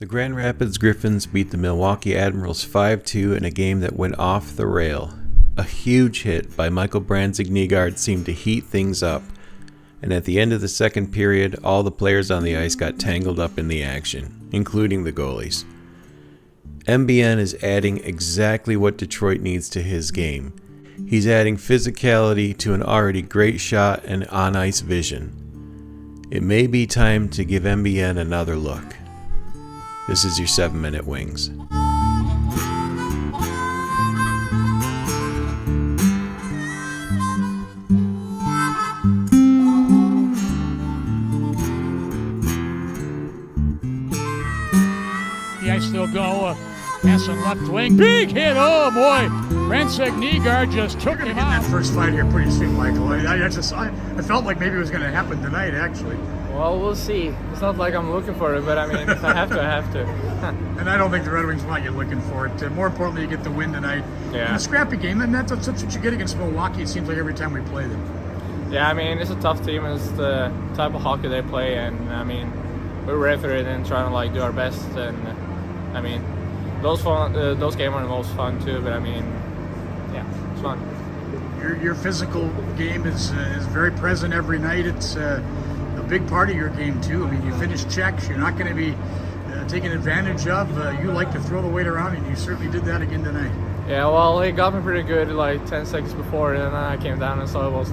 The Grand Rapids Griffins beat the Milwaukee Admirals 5-2 in a game that went off the rail. A huge hit by Brandsegg-Nygard seemed to heat things up, and at the end of the second period, all the players on the ice got tangled up in the action, including the goalies. MBN is adding exactly what Detroit needs to his game. He's adding physicality to an already great shot and on-ice vision. It may be time to give MBN another look. This is your 7-Minute Wings. The ice still go. Pass on left wing. Big hit. Oh, boy. Brandsegg-Nygard just took him out. That first fight here pretty soon, Michael. I felt like maybe it was going to happen tonight, actually. Well, we'll see. It's not like I'm looking for it, but I mean, if I have to, I have to. And I don't think the Red Wings want you looking for it. More importantly, you get the win tonight. Yeah. In a scrappy game, and that's what you get against Milwaukee, it seems like every time we play them. Yeah, I mean, it's a tough team. It's the type of hockey they play, and I mean, we're ready for it and trying to do our best. And I mean, those games are the most fun too. But I mean, yeah, it's fun. Your physical game is very present every night. It's a big part of your game too. I mean, you finish checks. You're not going to be taken advantage of. You like to throw the weight around, and you certainly did that again tonight. Yeah, well, it got me pretty good 10 seconds before, and then I came down and saw it was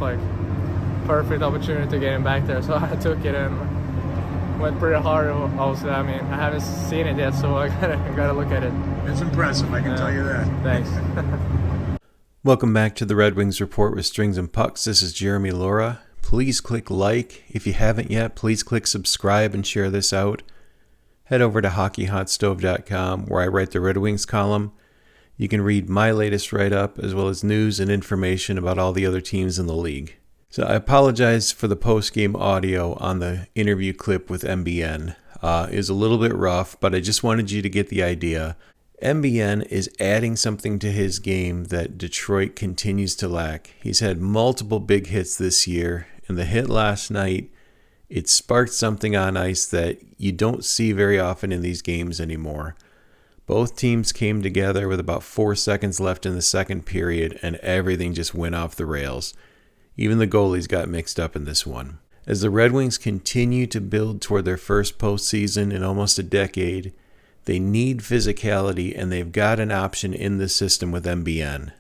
perfect opportunity to get him back there. So I took it and went pretty hard. Also, I mean, I haven't seen it yet, so I gotta look at it. It's impressive, I can tell you that. Thanks. Welcome back to the Red Wings Report with Strings and Pucks. This is Jeremy Laura. Please click like. If you haven't yet, please click subscribe and share this out. Head over to hockeyhotstove.com where I write the Red Wings column. You can read my latest write-up as well as news and information about all the other teams in the league. So I apologize for the post-game audio on the interview clip with MBN. It was a little bit rough, but I just wanted you to get the idea. MBN is adding something to his game that Detroit continues to lack. He's had multiple big hits this year, and the hit last night, it sparked something on ice that you don't see very often in these games anymore. Both teams came together with about 4 seconds left in the second period, and everything just went off the rails. Even the goalies got mixed up in this one. As the Red Wings continue to build toward their first postseason in almost a decade, they need physicality, and they've got an option in the system with MBN.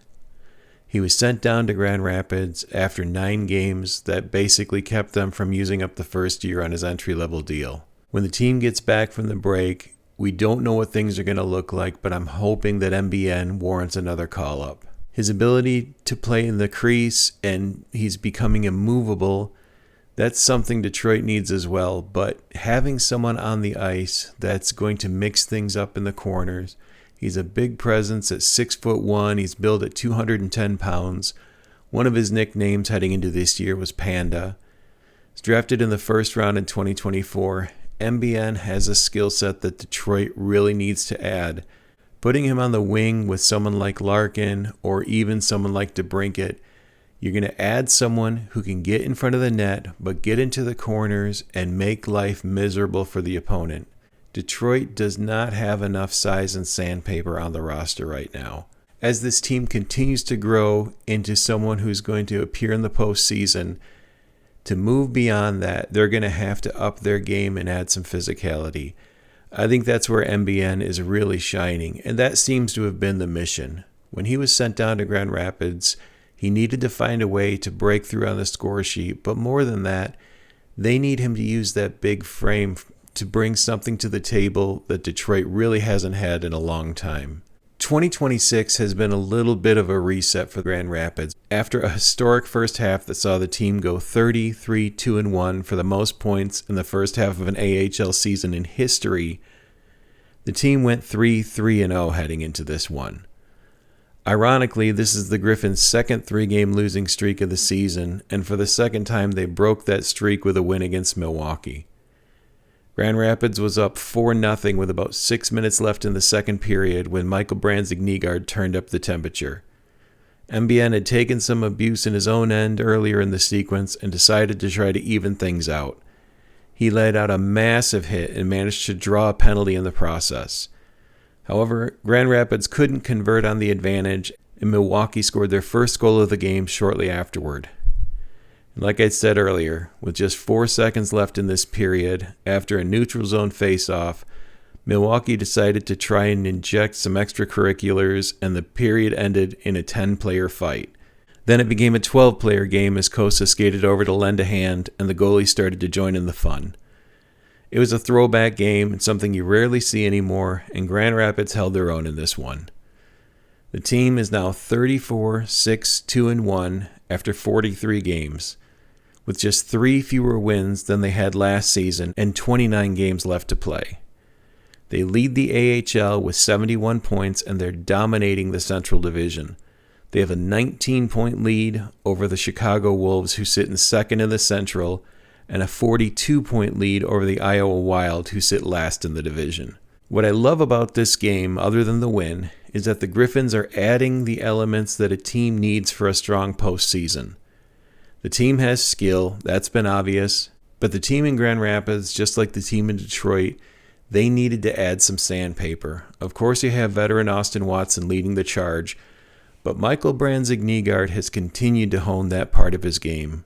He was sent down to Grand Rapids after 9 games that basically kept them from using up the first year on his entry-level deal. When the team gets back from the break, we don't know what things are going to look like, but I'm hoping that MBN warrants another call-up. His ability to play in the crease, and he's becoming immovable, that's something Detroit needs as well, but having someone on the ice that's going to mix things up in the corners. He's a big presence at 6'1". He's billed at 210 pounds. One of his nicknames heading into this year was Panda. He's drafted in the first round in 2024. MBN has a skill set that Detroit really needs to add. Putting him on the wing with someone like Larkin or even someone like DeBrincat, you're going to add someone who can get in front of the net, but get into the corners and make life miserable for the opponent. Detroit does not have enough size and sandpaper on the roster right now. As this team continues to grow into someone who's going to appear in the postseason, to move beyond that, they're going to have to up their game and add some physicality. I think that's where MBN is really shining, and that seems to have been the mission. When he was sent down to Grand Rapids, he needed to find a way to break through on the score sheet, but more than that, they need him to use that big frame to bring something to the table that Detroit really hasn't had in a long time. 2026 has been a little bit of a reset for Grand Rapids. After a historic first half that saw the team go 33-2-1 for the most points in the first half of an AHL season in history, the team went 3-3-0 heading into this one. Ironically, this is the Griffins' second 3-game losing streak of the season, and for the second time they broke that streak with a win against Milwaukee. Grand Rapids was up 4-0 with about 6 minutes left in the second period when Brandsegg-Nygard turned up the temperature. MBN had taken some abuse in his own end earlier in the sequence and decided to try to even things out. He laid out a massive hit and managed to draw a penalty in the process. However, Grand Rapids couldn't convert on the advantage, and Milwaukee scored their first goal of the game shortly afterward. And like I said earlier, with just 4 seconds left in this period, after a neutral zone face-off, Milwaukee decided to try and inject some extracurriculars, and the period ended in a 10-player fight. Then it became a 12-player game as Kosa skated over to lend a hand, and the goalie started to join in the fun. It was a throwback game and something you rarely see anymore, and Grand Rapids held their own in this one. The team is now 34-6-2-1 after 43 games, with just 3 fewer wins than they had last season and 29 games left to play. They lead the AHL with 71 points, and they're dominating the Central Division. They have a 19-point lead over the Chicago Wolves, who sit in second in the Central, and a 42-point lead over the Iowa Wild, who sit last in the division. What I love about this game, other than the win, is that the Griffins are adding the elements that a team needs for a strong postseason. The team has skill, that's been obvious, but the team in Grand Rapids, just like the team in Detroit, they needed to add some sandpaper. Of course, you have veteran Austin Watson leading the charge, but Michael Brandsegg-Nygard has continued to hone that part of his game.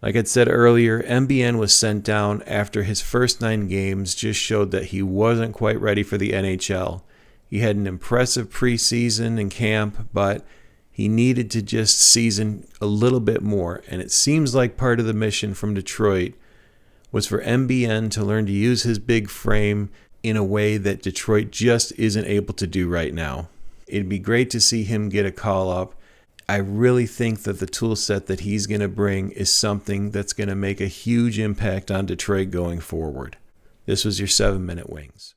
Like I'd said earlier, MBN was sent down after his first 9 games just showed that he wasn't quite ready for the NHL. He had an impressive preseason and camp, but he needed to just season a little bit more, and it seems like part of the mission from Detroit was for MBN to learn to use his big frame in a way that Detroit just isn't able to do right now. It'd be great to see him get a call-up. I really think that the tool set that he's going to bring is something that's going to make a huge impact on Detroit going forward. This was your 7-Minute Wings.